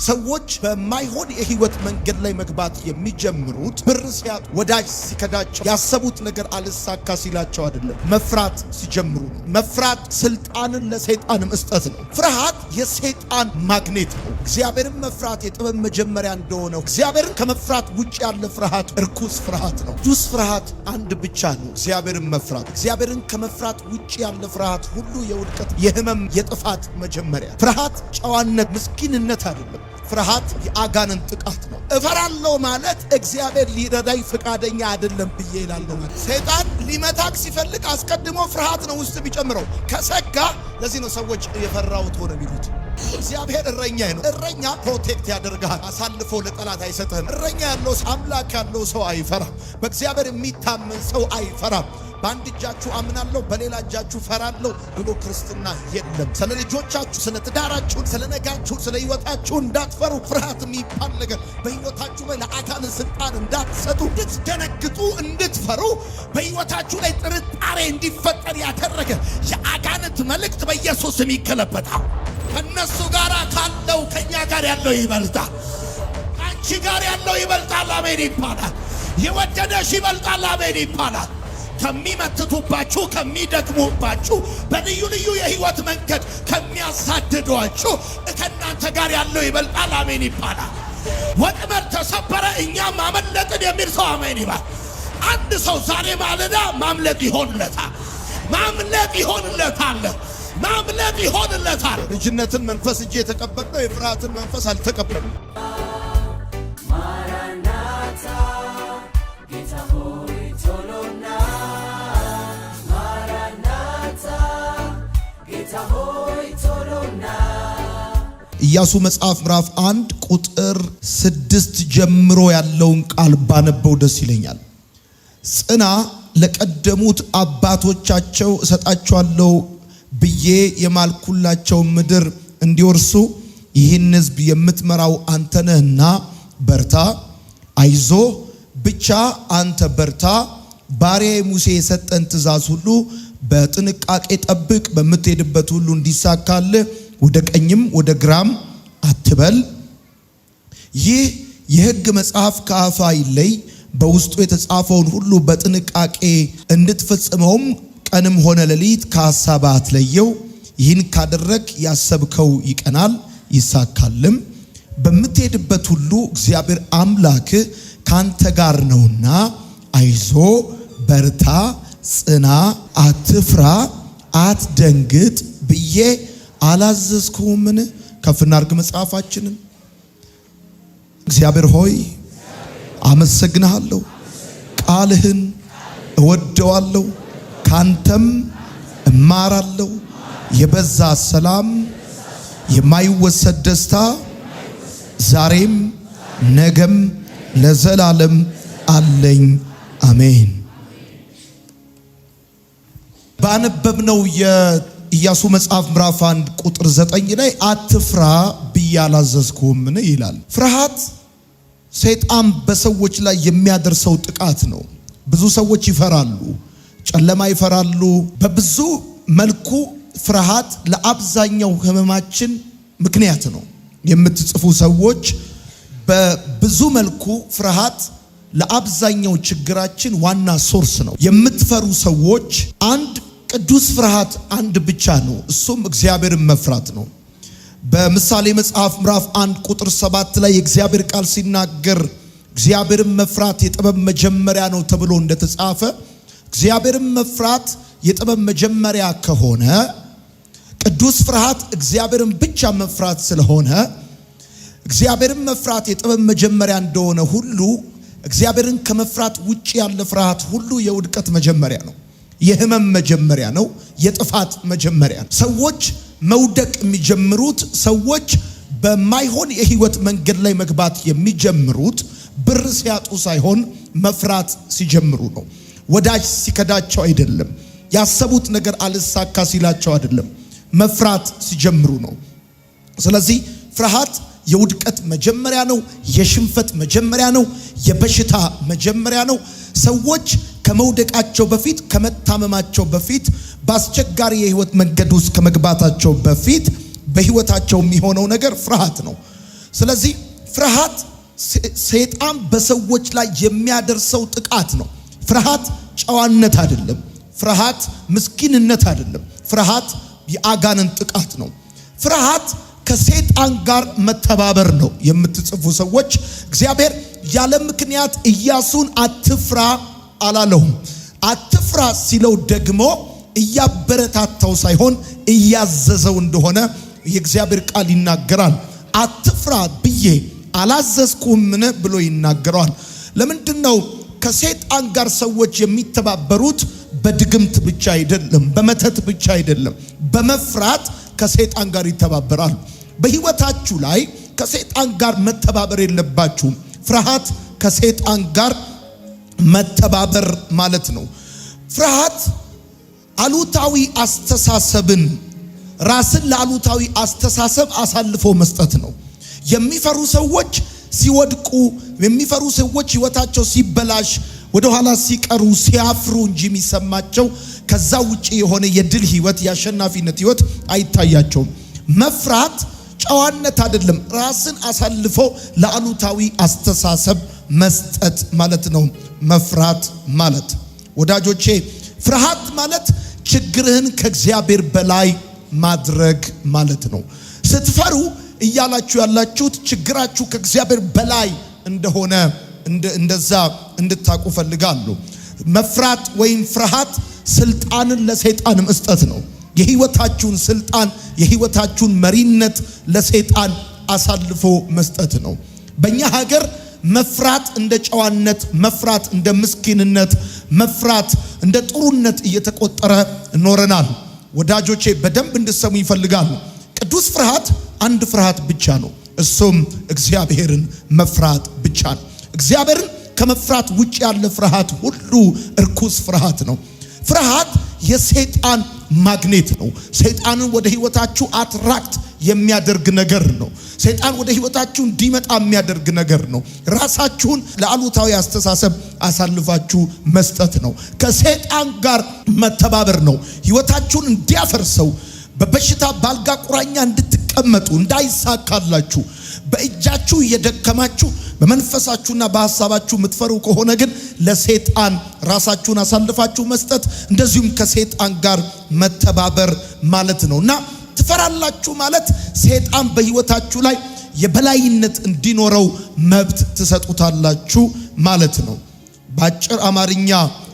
ሰዎች በማይሆን የህይወት መንገድ ላይ መግባት የሚጀምሩት ብር ሲያጡ፣ ወዳጅ ሲከዳቸው፣ ያሰቡት ነገር አልሳካ ሲላቸው አይደለም፣ መፍራት ሲጀምሩ ነው። መፍራት ስልጣንን ለሰይጣን መስጠት ነው። ፍርሃት የሰይጣን ማግኔት ነው። እግዚአብሔርን መፍራት የጥበብ መጀመሪያ እንደሆነው እግዚአብሔርን ከመፍራት ውጭ ያለ ፍርሃት እርኩስ ፍርሃት ነው። ቅዱስ ፍርሃት አንድ ብቻ ነው፣ እግዚአብሔርን መፍራት። እግዚአብሔርን ከመፍራት ውጭ ያለ ፍርሃት ሁሉ የውድቀት፣ የህመም፣ የጥፋት መጀመሪያ። ፍርሃት ጨዋነት፣ ምስኪንነት አይደለም። ፍርሃት የአጋንንት ጥቃት ነው። እፈራለሁ ማለት እግዚአብሔር ሊረዳኝ ፈቃደኛ አይደለም ብዬ ይላለሁ ማለት። ሰይጣን ሊመታክ ሲፈልግ አስቀድሞ ፍርሃት ነው ውስጥ ቢጨምረው። ከሰጋ ለዚህ ነው ሰዎች የፈራሁት ሆነ የሚሉት። እግዚአብሔር እረኛዬ ነው። እረኛ ፕሮቴክት ያደርጋል፣ አሳልፎ ለጠላት አይሰጥህም። እረኛ ያለው አምላክ ያለው ሰው አይፈራም። በእግዚአብሔር የሚታመን ሰው አይፈራም። በአንድ እጃችሁ አምናለሁ በሌላ እጃችሁ ፈራለሁ ብሎ ክርስትና የለም። ስለ ልጆቻችሁ፣ ስለ ትዳራችሁ፣ ስለ ነጋችሁ፣ ስለ ህይወታችሁ እንዳትፈሩ። ፍርሃት የሚባል ነገር በህይወታችሁ ላይ ለአጋንንት ስልጣን እንዳትሰጡ፣ እንድትደነግጡ፣ እንድትፈሩ፣ በህይወታችሁ ላይ ጥርጣሬ እንዲፈጠር ያደረገ የአጋንንት መልእክት በኢየሱስ ስም ይገለበጣል። ከነሱ ጋር ካለው ከኛ ጋር ያለው ይበልጣል። አንቺ ጋር ያለው ይበልጣል። አሜን ይባላል። የወደደሽ ይበልጣል። አሜን ይባላል። ከሚመትቱባችሁ፣ ከሚደግሙባችሁ፣ በልዩ ልዩ የህይወት መንገድ ከሚያሳድዷችሁ ከእናንተ ጋር ያለው ይበልጣል። አሜን ይባላል። ወጥመድ ተሰበረ እኛም አመለጥን የሚል ሰው አሜን ይባል። አንድ ሰው ዛሬ ማለዳ ማምለጥ ይሆንለታል። ማምለጥ ይሆንለታል። ማምለጥ ይሆንለታል። ልጅነትን መንፈስ እንጂ የተቀበልነው የፍርሃትን መንፈስ አልተቀበልንም። ማራናታ ጌታ ሆይ ቶሎና፣ ማራናታ ጌታ ሆይ ቶሎና። ኢያሱ መጽሐፍ ምዕራፍ 1 ቁጥር 6 ጀምሮ ያለውን ቃል ባነበው ደስ ይለኛል። ጽና፣ ለቀደሙት አባቶቻቸው እሰጣቸዋለሁ ብዬ የማልኩላቸው ምድር እንዲወርሱ ይህን ሕዝብ የምትመራው አንተ ነህና በርታ፣ አይዞ ብቻ አንተ በርታ። ባሪያዬ ሙሴ የሰጠን ትእዛዝ ሁሉ በጥንቃቄ ጠብቅ። በምትሄድበት ሁሉ እንዲሳካልህ ወደ ቀኝም ወደ ግራም አትበል። ይህ የሕግ መጽሐፍ ከአፍህ አይለይ፣ በውስጡ የተጻፈውን ሁሉ በጥንቃቄ እንድትፈጽመውም ቀንም ሆነ ሌሊት ከሐሳብህ አትለየው። ይህን ካደረግ ያሰብከው ይቀናል ይሳካልም። በምትሄድበት ሁሉ እግዚአብሔር አምላክህ ካንተ ጋር ነውና አይዞ በርታ፣ ጽና፣ አትፍራ፣ አትደንግጥ ብዬ አላዘዝኩህምን? ከፍ እናድርግ መጽሐፋችንን። እግዚአብሔር ሆይ አመሰግንሃለሁ፣ ቃልህን እወደዋለሁ፣ ካንተም እማራለሁ። የበዛ ሰላም፣ የማይወሰድ ደስታ ዛሬም ነገም ለዘላለም አለኝ። አሜን። ባነበብነው የኢያሱ መጽሐፍ ምዕራፍ 1 ቁጥር 9 ላይ አትፍራ ብዬ አላዘዝኩህምን ይላል። ፍርሃት ሰይጣን በሰዎች ላይ የሚያደርሰው ጥቃት ነው። ብዙ ሰዎች ይፈራሉ፣ ጨለማ ይፈራሉ። በብዙ መልኩ ፍርሃት ለአብዛኛው ህመማችን ምክንያት ነው። የምትጽፉ ሰዎች በብዙ መልኩ ፍርሃት ለአብዛኛው ችግራችን ዋና ሶርስ ነው። የምትፈሩ ሰዎች አንድ ቅዱስ ፍርሃት አንድ ብቻ ነው፣ እሱም እግዚአብሔርን መፍራት ነው። በምሳሌ መጽሐፍ ምዕራፍ 1 ቁጥር 7 ላይ የእግዚአብሔር ቃል ሲናገር እግዚአብሔርን መፍራት የጥበብ መጀመሪያ ነው ተብሎ እንደተጻፈ እግዚአብሔርን መፍራት የጥበብ መጀመሪያ ከሆነ ቅዱስ ፍርሃት እግዚአብሔርን ብቻ መፍራት ስለሆነ እግዚአብሔርን መፍራት የጥበብ መጀመሪያ እንደሆነ ሁሉ እግዚአብሔርን ከመፍራት ውጪ ያለ ፍርሃት ሁሉ የውድቀት መጀመሪያ ነው፣ የህመም መጀመሪያ ነው፣ የጥፋት መጀመሪያ ነው። ሰዎች መውደቅ የሚጀምሩት፣ ሰዎች በማይሆን የህይወት መንገድ ላይ መግባት የሚጀምሩት ብር ሲያጡ ሳይሆን መፍራት ሲጀምሩ ነው። ወዳጅ ሲከዳቸው አይደለም፣ ያሰቡት ነገር አልሳካ ሲላቸው አይደለም፣ መፍራት ሲጀምሩ ነው። ስለዚህ ፍርሃት የውድቀት መጀመሪያ ነው፣ የሽንፈት መጀመሪያ ነው፣ የበሽታ መጀመሪያ ነው። ሰዎች ከመውደቃቸው በፊት፣ ከመታመማቸው በፊት፣ በአስቸጋሪ የህይወት መንገድ ውስጥ ከመግባታቸው በፊት በህይወታቸው የሚሆነው ነገር ፍርሃት ነው። ስለዚህ ፍርሃት ሰይጣን በሰዎች ላይ የሚያደርሰው ጥቃት ነው። ፍርሃት ጨዋነት አይደለም። ፍርሃት ምስኪንነት አይደለም። ፍርሃት የአጋንንት ጥቃት ነው። ፍርሃት ከሰይጣን ጋር መተባበር ነው። የምትጽፉ ሰዎች እግዚአብሔር ያለ ምክንያት ኢያሱን አትፍራ አላለውም። አትፍራ ሲለው ደግሞ እያበረታታው ሳይሆን እያዘዘው እንደሆነ የእግዚአብሔር ቃል ይናገራል። አትፍራ ብዬ አላዘዝኩምን ብሎ ይናገራል። ለምንድነው ከሰይጣን ጋር ሰዎች የሚተባበሩት? በድግምት ብቻ አይደለም፣ በመተት ብቻ አይደለም፣ በመፍራት ከሰይጣን ጋር ይተባበራሉ። በህይወታችሁ ላይ ከሰይጣን ጋር መተባበር የለባችሁም። ፍርሃት ከሰይጣን ጋር መተባበር ማለት ነው። ፍርሃት አሉታዊ አስተሳሰብን ራስን ለአሉታዊ አስተሳሰብ አሳልፎ መስጠት ነው። የሚፈሩ ሰዎች ሲወድቁ፣ የሚፈሩ ሰዎች ህይወታቸው ሲበላሽ፣ ወደ ኋላ ሲቀሩ፣ ሲያፍሩ እንጂ የሚሰማቸው ከዛ ውጪ የሆነ የድል ህይወት፣ የአሸናፊነት ህይወት አይታያቸውም። መፍራት ጨዋነት አይደለም፣ ራስን አሳልፎ ለአሉታዊ አስተሳሰብ መስጠት ማለት ነው መፍራት ማለት። ወዳጆቼ ፍርሃት ማለት ችግርህን ከእግዚአብሔር በላይ ማድረግ ማለት ነው። ስትፈሩ እያላችሁ ያላችሁት ችግራችሁ ከእግዚአብሔር በላይ እንደሆነ እንደዛ እንድታቁ ፈልጋለሁ። መፍራት ወይም ፍርሃት ስልጣንን ለሰይጣን መስጠት ነው። የህይወታችሁን ስልጣን፣ የህይወታችሁን መሪነት ለሰይጣን አሳልፎ መስጠት ነው። በእኛ ሀገር መፍራት እንደ ጨዋነት፣ መፍራት እንደ ምስኪንነት፣ መፍራት እንደ ጥሩነት እየተቆጠረ ኖረናል። ወዳጆቼ በደንብ እንድሰሙ ይፈልጋሉ። ቅዱስ ፍርሃት አንድ ፍርሃት ብቻ ነው። እሱም እግዚአብሔርን መፍራት ብቻ ነው። እግዚአብሔርን ከመፍራት ውጭ ያለ ፍርሃት ሁሉ እርኩስ ፍርሃት ነው። ፍርሃት የሰይጣን ማግኔት ነው። ሰይጣንን ወደ ህይወታችሁ አትራክት የሚያደርግ ነገር ነው። ሰይጣን ወደ ህይወታችሁ እንዲመጣ የሚያደርግ ነገር ነው። ራሳችሁን ለአሉታዊ አስተሳሰብ አሳልፋችሁ መስጠት ነው። ከሰይጣን ጋር መተባበር ነው። ህይወታችሁን እንዲያፈርሰው፣ በበሽታ ባልጋ ቁራኛ እንድትቀመጡ፣ እንዳይሳካላችሁ፣ በእጃችሁ እየደከማችሁ በመንፈሳችሁና በሐሳባችሁ የምትፈሩ ከሆነ ግን ለሰይጣን ራሳችሁን አሳልፋችሁ መስጠት፣ እንደዚሁም ከሰይጣን ጋር መተባበር ማለት ነውና ትፈራላችሁ ማለት ሰይጣን በህይወታችሁ ላይ የበላይነት እንዲኖረው መብት ትሰጡታላችሁ ማለት ነው። በአጭር አማርኛ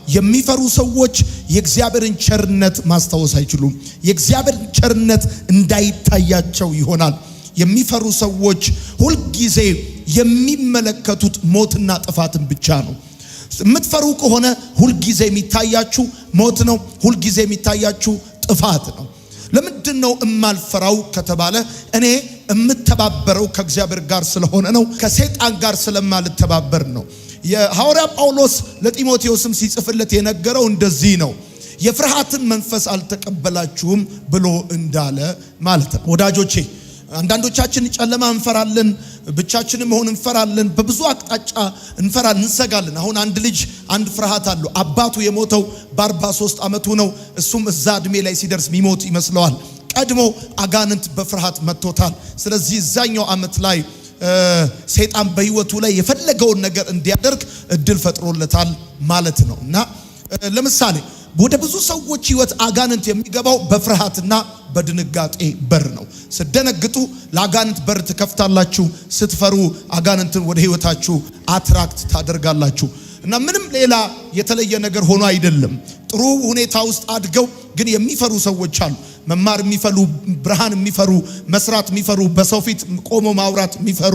የሚፈሩ ሰዎች የእግዚአብሔርን ቸርነት ማስታወስ አይችሉም። የእግዚአብሔርን ቸርነት እንዳይታያቸው ይሆናል። የሚፈሩ ሰዎች ሁልጊዜ የሚመለከቱት ሞትና ጥፋትን ብቻ ነው። የምትፈሩ ከሆነ ሁልጊዜ የሚታያችሁ ሞት ነው። ሁልጊዜ የሚታያችሁ ጥፋት ነው። ለምንድን ነው እማልፈራው ከተባለ እኔ እምተባበረው ከእግዚአብሔር ጋር ስለሆነ ነው። ከሰይጣን ጋር ስለማልተባበር ነው። የሐዋርያ ጳውሎስ ለጢሞቴዎስም ሲጽፍለት የነገረው እንደዚህ ነው። የፍርሃትን መንፈስ አልተቀበላችሁም ብሎ እንዳለ ማለት ነው። ወዳጆቼ አንዳንዶቻችን ጨለማ እንፈራለን፣ ብቻችንን መሆን እንፈራለን፣ በብዙ አቅጣጫ እንፈራለን፣ እንሰጋለን። አሁን አንድ ልጅ አንድ ፍርሃት አለው። አባቱ የሞተው በ43 ዓመቱ ነው። እሱም እዛ እድሜ ላይ ሲደርስ ሚሞት ይመስለዋል። ቀድሞ አጋንንት በፍርሃት መጥቶታል። ስለዚህ እዛኛው ዓመት ላይ ሰይጣን በህይወቱ ላይ የፈለገውን ነገር እንዲያደርግ እድል ፈጥሮለታል ማለት ነው። እና ለምሳሌ ወደ ብዙ ሰዎች ህይወት አጋንንት የሚገባው በፍርሃትና በድንጋጤ በር ነው። ስትደነግጡ ለአጋንንት በር ትከፍታላችሁ። ስትፈሩ አጋንንትን ወደ ህይወታችሁ አትራክት ታደርጋላችሁ። እና ምንም ሌላ የተለየ ነገር ሆኖ አይደለም። ጥሩ ሁኔታ ውስጥ አድገው ግን የሚፈሩ ሰዎች አሉ። መማር የሚፈሩ፣ ብርሃን የሚፈሩ፣ መስራት የሚፈሩ፣ በሰው ፊት ቆሞ ማውራት የሚፈሩ፣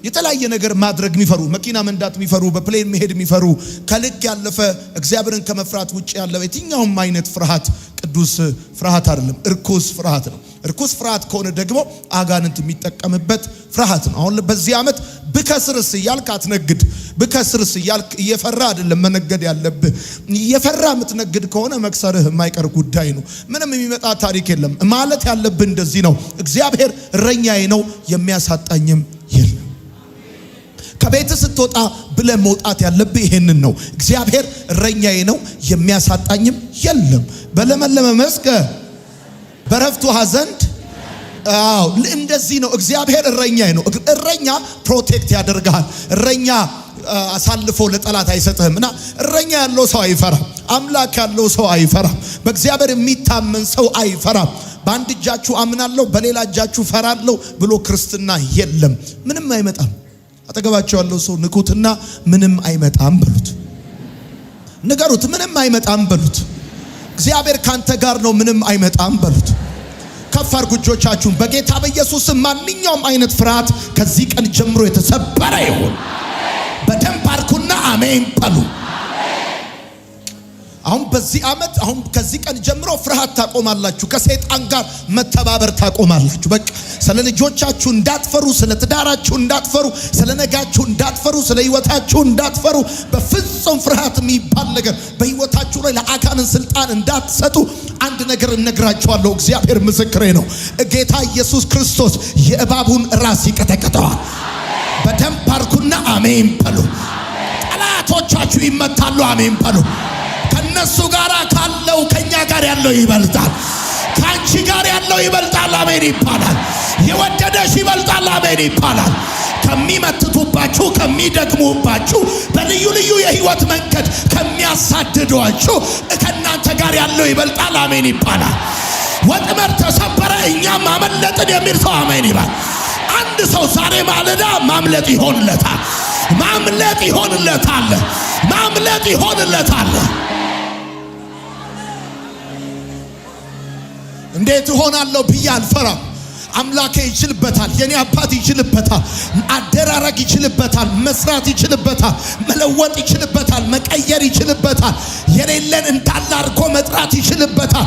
የተለያየ ነገር ማድረግ የሚፈሩ፣ መኪና መንዳት የሚፈሩ፣ በፕሌን መሄድ የሚፈሩ፣ ከልክ ያለፈ እግዚአብሔርን ከመፍራት ውጭ ያለ የትኛውም አይነት ፍርሃት ቅዱስ ፍርሃት አይደለም፣ እርኩስ ፍርሃት ነው። እርኩስ ፍርሃት ከሆነ ደግሞ አጋንንት የሚጠቀምበት ፍርሃት ነው። አሁን በዚህ ዓመት ብከስርስ እያልክ አትነግድ። ብከስርስ እያልክ እየፈራ አይደለም መነገድ ያለብህ። እየፈራ የምትነግድ ከሆነ መክሰርህ የማይቀር ጉዳይ ነው። ምንም የሚመጣ ታሪክ የለም። ማለት ያለብህ እንደዚህ ነው። እግዚአብሔር እረኛዬ ነው የሚያሳጣኝም የለም። ከቤት ስትወጣ ብለህ መውጣት ያለብህ ይሄንን ነው። እግዚአብሔር እረኛዬ ነው የሚያሳጣኝም የለም። በለመለመ መስክ በረፍት ውኃ ዘንድ እንደዚህ ነው። እግዚአብሔር እረኛዬ ነው። እረኛ ፕሮቴክት ያደርጋል። እረኛ አሳልፎ ለጠላት አይሰጥህም። እና እረኛ ያለው ሰው አይፈራም። አምላክ ያለው ሰው አይፈራም። በእግዚአብሔር የሚታመን ሰው አይፈራም። በአንድ እጃችሁ አምናለሁ በሌላ እጃችሁ ፈራለሁ ብሎ ክርስትና የለም። ምንም አይመጣም። አጠገባችሁ ያለው ሰው ንኩትና ምንም አይመጣም በሉት። ንገሩት፣ ምንም አይመጣም በሉት። እግዚአብሔር ካንተ ጋር ነው፣ ምንም አይመጣም በሉት። ከፍ አድርጉ እጆቻችሁን። በጌታ በኢየሱስ ማንኛውም አይነት ፍርሃት ከዚህ ቀን ጀምሮ የተሰበረ ይሁን። በደንብ አርኩና አሜን በሉ። አሁን በዚህ ዓመት አሁን ከዚህ ቀን ጀምሮ ፍርሃት ታቆማላችሁ። ከሰይጣን ጋር መተባበር ታቆማላችሁ። በቃ ስለ ልጆቻችሁ እንዳትፈሩ፣ ስለ ትዳራችሁ እንዳትፈሩ፣ ስለ ነጋችሁ እንዳትፈሩ፣ ስለ ህይወታችሁ እንዳትፈሩ። በፍጹም ፍርሃት የሚባል ነገር በህይወታችሁ ላይ ለአጋንንት ስልጣን እንዳትሰጡ አንድ ነገር እነግራችኋለሁ። እግዚአብሔር ምስክሬ ነው። ጌታ ኢየሱስ ክርስቶስ የእባቡን ራስ ይቀጠቅጠዋል። በደንብ አርኩና አሜን በሉ። ጠላቶቻችሁ ይመታሉ። አሜን በሉ። ከነሱ ጋር ካለው ከኛ ጋር ያለው ይበልጣል። ካንቺ ጋር ያለው ይበልጣል። አሜን ይባላል። የወደደሽ ይበልጣል። አሜን ይባላል። ከሚመትቱባችሁ ከሚደግሙባችሁ በልዩ ልዩ የህይወት መንገድ ከሚያሳድዷችሁ ከናንተ ጋር ያለው ይበልጣል። አሜን ይባላል። ወጥመድ ተሰበረ እኛም አመለጥን የሚል ሰው አሜን ይባል። አንድ ሰው ዛሬ ማለዳ ማምለጥ ይሆንለታል። ማምለጥ ይሆንለታል። ማምለጥ ይሆንለታል። እንዴት ሆናለሁ ብዬ አልፈራም። አምላኬ ይችልበታል። የኔ አባት ይችልበታል። አደራረግ ይችልበታል። መስራት ይችልበታል። መለወጥ ይችልበታል። መቀየር ይችልበታል። የሌለን እንዳለ አድርጎ መጥራት ይችልበታል።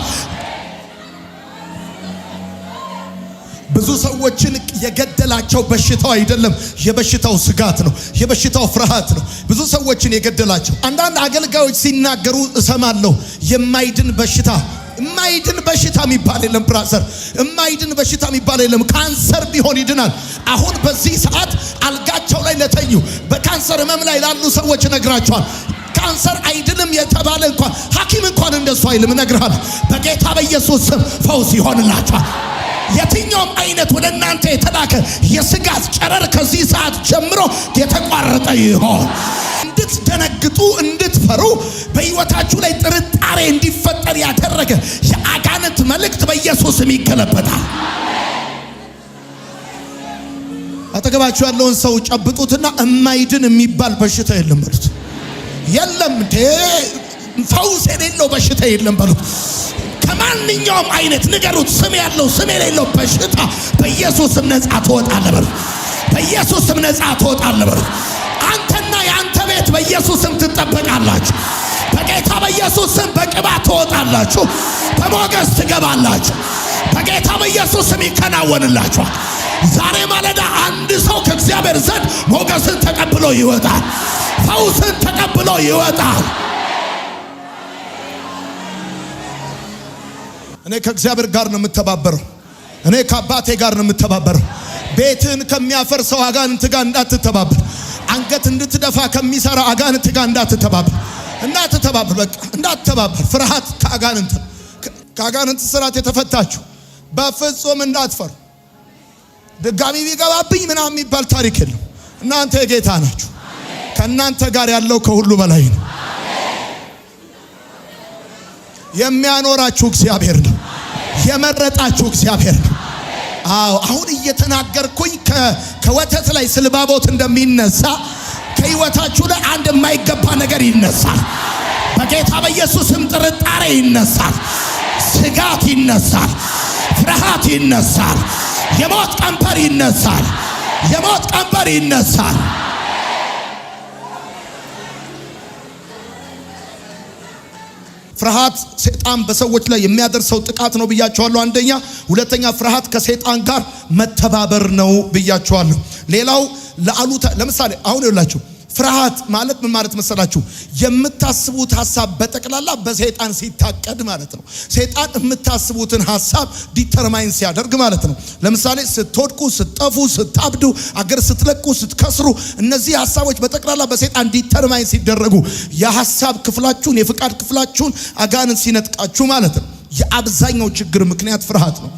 ብዙ ሰዎችን የገደላቸው በሽታው አይደለም፣ የበሽታው ስጋት ነው። የበሽታው ፍርሃት ነው ብዙ ሰዎችን የገደላቸው። አንዳንድ አገልጋዮች ሲናገሩ እሰማለሁ። የማይድን በሽታ የማይድን በሽታ የሚባል የለም ብራዘር። የማይድን በሽታ የሚባል የለም። ካንሰር ቢሆን ይድናል። አሁን በዚህ ሰዓት አልጋቸው ላይ ለተኙ በካንሰር ህመም ላይ ላሉ ሰዎች ነግራቸዋል። ካንሰር አይድንም የተባለ እንኳን ሐኪም እንኳን እንደሱ አይልም። እነግርሃለሁ በጌታ በኢየሱስ ስም ፈውስ ይሆንላችኋል። የትኛውም አይነት ወደ እናንተ የተላከ የስጋት ጨረር ከዚህ ሰዓት ጀምሮ የተቋረጠ ይሆን። እንድትደነግጡ እንድትፈሩ በህይወታችሁ ላይ ጥርጣሬ እንዲፈጠር ያደረገ የአጋንንት መልእክት በኢየሱስም ይገለበጣል። አጠገባችሁ ያለውን ሰው ጨብጡትና የማይድን የሚባል በሽታ የለም በሉት። የለም እንዴ ፈውስ የሌለው በሽታ የለም በሉት። ከማንኛውም አይነት ንገሩት። ስም ያለው ስም የሌለው በሽታ በኢየሱስም ነፃ ትወጣለህ በሉት። በኢየሱስም ነፃ ትወጣለህ በሉት። አንተና የአንተ ቤት በኢየሱስም ትጠበቃላችሁ። በጌታ በኢየሱስም በቅባት ትወጣላችሁ። በሞገስ ትገባላችሁ። በጌታ በኢየሱስም ይከናወንላችኋል። ዛሬ ማለዳ አንድ ሰው ከእግዚአብሔር ዘንድ ሞገስን ተቀብሎ ይወጣል። ፈውስን ተቀብሎ ይወጣል። እኔ ከእግዚአብሔር ጋር ነው የምተባበረው። እኔ ከአባቴ ጋር ነው የምተባበረው። ቤትን ከሚያፈርሰው አጋንንት ጋር እንዳትተባበር። አንገት እንድትደፋ ከሚሰራ አጋንንት ጋር እንዳትተባበር። በቃ እንዳትተባበር። ፍርሃት ከአጋንንት ስራት የተፈታችሁ በፍጹም እንዳትፈሩ። ድጋሚ ቢገባብኝ ምናምን የሚባል ታሪክ የለም። እናንተ የጌታ ናችሁ። ከእናንተ ጋር ያለው ከሁሉ በላይ ነው። የሚያኖራችሁ እግዚአብሔር ነው። የመረጣችሁ እግዚአብሔር ነው። አሁን እየተናገርኩኝ ከወተት ላይ ስልባቦት እንደሚነሳ ከህይወታችሁ ላይ አንድ የማይገባ ነገር ይነሳል። በጌታ በኢየሱስም ጥርጣሬ ይነሳል። ስጋት ይነሳል። ፍርሃት ይነሳል። የሞት ቀንበር ይነሳል። የሞት ቀንበር ይነሳል። ፍርሃት ሰይጣን በሰዎች ላይ የሚያደርሰው ጥቃት ነው ብያቸዋለሁ። አንደኛ። ሁለተኛ ፍርሃት ከሰይጣን ጋር መተባበር ነው ብያቸዋለሁ። ሌላው ለምሳሌ አሁን ይላችሁ ፍርሃት ማለት ምን ማለት መሰላችሁ? የምታስቡት ሐሳብ በጠቅላላ በሰይጣን ሲታቀድ ማለት ነው። ሰይጣን የምታስቡትን ሐሳብ ዲተርማይን ሲያደርግ ማለት ነው። ለምሳሌ ስትወድቁ፣ ስትጠፉ፣ ስታብዱ፣ አገር ስትለቁ፣ ስትከስሩ እነዚህ ሐሳቦች በጠቅላላ በሰይጣን ዲተርማይን ሲደረጉ የሐሳብ ክፍላችሁን የፍቃድ ክፍላችሁን አጋንንት ሲነጥቃችሁ ማለት ነው። የአብዛኛው ችግር ምክንያት ፍርሃት ነው።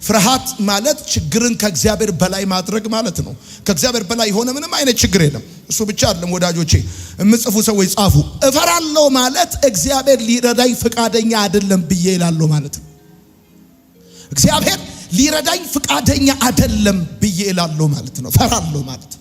ፍርሃት ማለት ችግርን ከእግዚአብሔር በላይ ማድረግ ማለት ነው። ከእግዚአብሔር በላይ የሆነ ምንም አይነት ችግር የለም። እሱ ብቻ አይደለም ወዳጆቼ፣ የምጽፉ ሰዎች ጻፉ። እፈራለሁ ማለት እግዚአብሔር ሊረዳኝ ፍቃደኛ አይደለም ብዬ እላለሁ ማለት ነው። እግዚአብሔር ሊረዳኝ ፍቃደኛ አይደለም ብዬ እላለሁ ማለት ነው። እፈራለሁ ማለት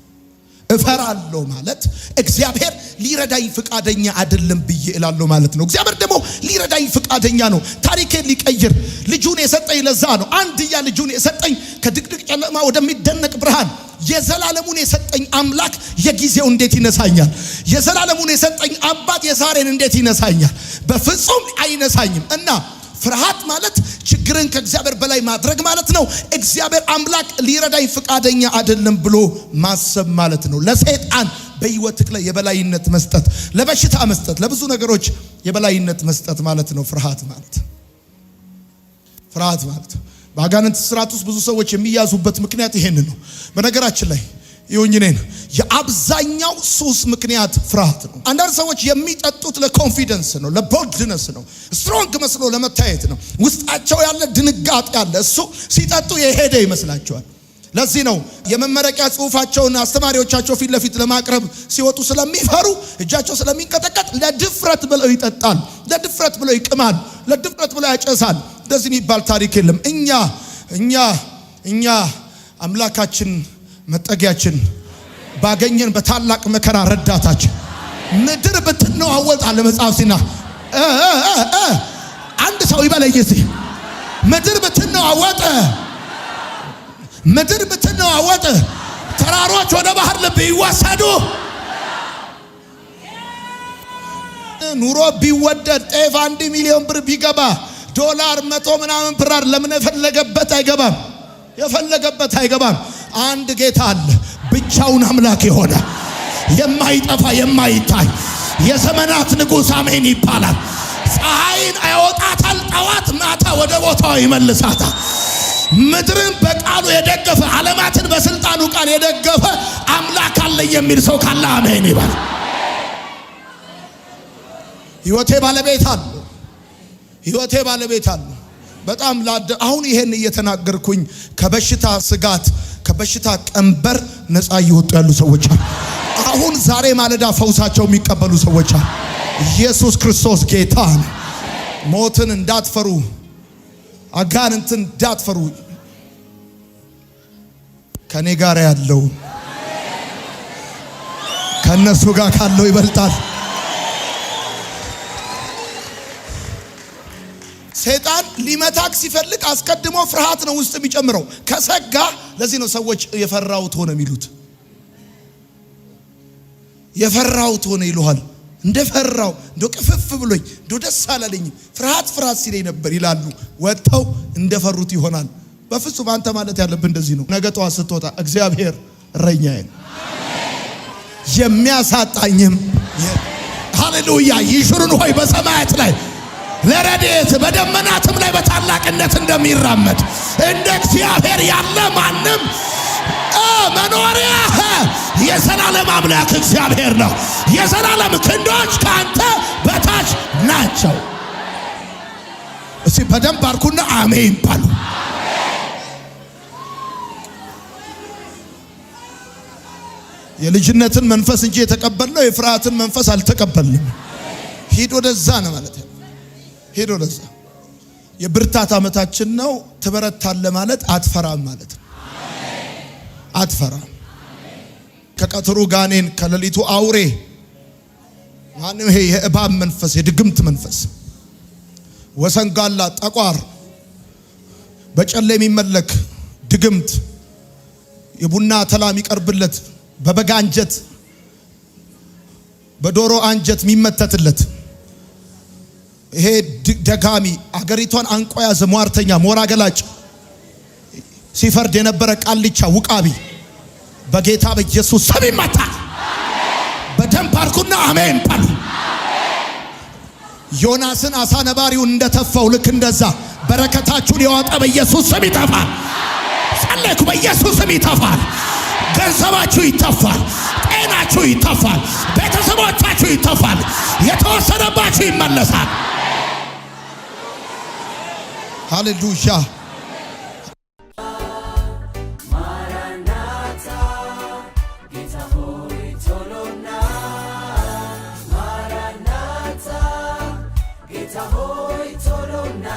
እፈራለሁ ማለት እግዚአብሔር ሊረዳኝ ፍቃደኛ አይደለም ብዬ እላለሁ ማለት ነው። እግዚአብሔር ደግሞ ሊረዳኝ ፍቃደኛ ነው። ታሪኬን ሊቀይር ልጁን የሰጠኝ ለዛ ነው። አንድያ ልጁን የሰጠኝ ከድቅድቅ ጨለማ ወደሚደነቅ ብርሃን የዘላለሙን የሰጠኝ አምላክ የጊዜው እንዴት ይነሳኛል? የዘላለሙን የሰጠኝ አባት የዛሬን እንዴት ይነሳኛል? በፍጹም አይነሳኝም። እና ፍርሃት ማለት ችግርን ከእግዚአብሔር በላይ ማድረግ ማለት ነው። እግዚአብሔር አምላክ ሊረዳኝ ፍቃደኛ አይደለም ብሎ ማሰብ ማለት ነው። ለሰይጣን በህይወትክ ላይ የበላይነት መስጠት፣ ለበሽታ መስጠት፣ ለብዙ ነገሮች የበላይነት መስጠት ማለት ነው ፍርሃት ማለት። ፍርሃት ማለት በአጋንንት ስርዓት ውስጥ ብዙ ሰዎች የሚያዙበት ምክንያት ይሄን ነው። በነገራችን ላይ ይሁንኝኔን የአብዛኛው ሱስ ምክንያት ፍርሃት ነው። አንዳንድ ሰዎች የሚጠጡት ለኮንፊደንስ ነው፣ ለቦልድነስ ነው፣ ስትሮንግ መስሎ ለመታየት ነው። ውስጣቸው ያለ ድንጋጤ ያለ እሱ ሲጠጡ የሄደ ይመስላቸዋል። ለዚህ ነው የመመረቂያ ጽሑፋቸውን አስተማሪዎቻቸው ፊት ለፊት ለማቅረብ ሲወጡ ስለሚፈሩ እጃቸው ስለሚንቀጠቀጥ ለድፍረት ብለው ይጠጣል፣ ለድፍረት ብለው ይቅማል፣ ለድፍረት ብለው ያጨሳል። እንደዚህ የሚባል ታሪክ የለም። እኛ አምላካችን መጠጊያችን ባገኘን በታላቅ መከራ ረዳታችን ምድር ብትነዋወጥ አለ መጽሐፍ ሲና አንድ ሰው ይበለኝ እስቲ ምድር ብትነዋወጥ ተራሮች ወደ ባህር ልብ ይወሰዱ፣ ኑሮ ቢወደድ ጤፍ 1 ሚሊዮን ብር ቢገባ ዶላር 100 ምናምን ብር ለምን የፈለገበት አይገባም። አንድ ጌታ አለ፣ ብቻውን አምላክ የሆነ የማይጠፋ የማይታይ የዘመናት ንጉሥ አሜን ይባላል። ፀሐይን ያወጣታል፣ ጠዋት ማታ ወደ ቦታው ይመልሳታል። ምድርን በቃሉ የደገፈ ዓለማትን በስልጣኑ ቃል የደገፈ አምላክ አለ የሚል ሰው ካለ አሜን ይባል። ሕይወቴ ባለቤት አለ። በጣም አሁን ይሄን እየተናገርኩኝ ከበሽታ ስጋት ከበሽታ ቀንበር ነፃ እየወጡ ያሉ ሰዎች አሉ። አሁን ዛሬ ማለዳ ፈውሳቸው የሚቀበሉ ሰዎች አሉ። ኢየሱስ ክርስቶስ ጌታ ነው። ሞትን እንዳትፈሩ፣ አጋንንትን እንዳትፈሩ። ከኔ ጋር ያለው ከነሱ ጋር ካለው ይበልጣል። ሰይጣን ሊመታክ ሲፈልግ አስቀድሞ ፍርሃት ነው ውስጥ የሚጨምረው። ከሰጋ ለዚህ ነው ሰዎች የፈራውት ሆነ የሚሉት። የፈራውት ሆነ ይሉሃል። እንደፈራው እንደ ቅፍፍ ብሎኝ እንደ ደስ አላለኝ ፍርሃት ሲለኝ ነበር ይላሉ። ወጣው እንደፈሩት ይሆናል። በፍጹም አንተ ማለት ያለብህ እንደዚህ ነው። ነገ ጠዋት ስትወጣ እግዚአብሔር እረኛዬ ነው የሚያሳጣኝም ሃሌሉያ ይሹሩን ሆይ በሰማያት ላይ ለረድኤት በደመናትም ላይ በታላቅነት እንደሚራመድ እንደ እግዚአብሔር ያለ ማንም መኖሪያ የዘላለም አምላክ እግዚአብሔር ነው። የዘላለም ክንዶች ካንተ በታች ናቸው። እስቲ በደንብ አርኩና አሜን ባሉ። የልጅነትን መንፈስ እንጂ የተቀበልነው የፍርሃትን መንፈስ አልተቀበልንም። ሂድ ወደዛ ነው ማለት ነው። ሄዶ ለዛ የብርታት ዓመታችን ነው። ትበረታለህ ማለት አትፈራም ማለት ነው። አትፈራም። ከቀትሩ ጋኔን ከሌሊቱ አውሬ ማንም ይሄ የእባብ መንፈስ የድግምት መንፈስ ወሰንጋላ ጠቋር በጨለ የሚመለክ ድግምት የቡና ተላ የሚቀርብለት በበጋ አንጀት በዶሮ አንጀት የሚመተትለት ይሄ ደጋሚ አገሪቷን አንቆ ያዘ ሟርተኛ ሞራ ገላጭ ሲፈርድ የነበረ ቃልቻ ውቃቢ በጌታ በኢየሱስ ስም ይመታ። በደንብ አርኩና አሜን ባሉ። ዮናስን አሳ ነባሪውን እንደተፋው ልክ እንደዛ በረከታችሁን የዋጠ በኢየሱስ ስም ይተፋል። ጸለይኩ፣ በኢየሱስ ስም ይተፋል። ገንዘባችሁ ይተፋል፣ ጤናችሁ ይተፋል፣ ቤተሰቦቻችሁ ይተፋል፣ የተወሰደባችሁ ይመለሳል። ሃሌሉያ ጌታ ሆይ ቶሎና ማራናታ ጌታ ሆይ ቶሎና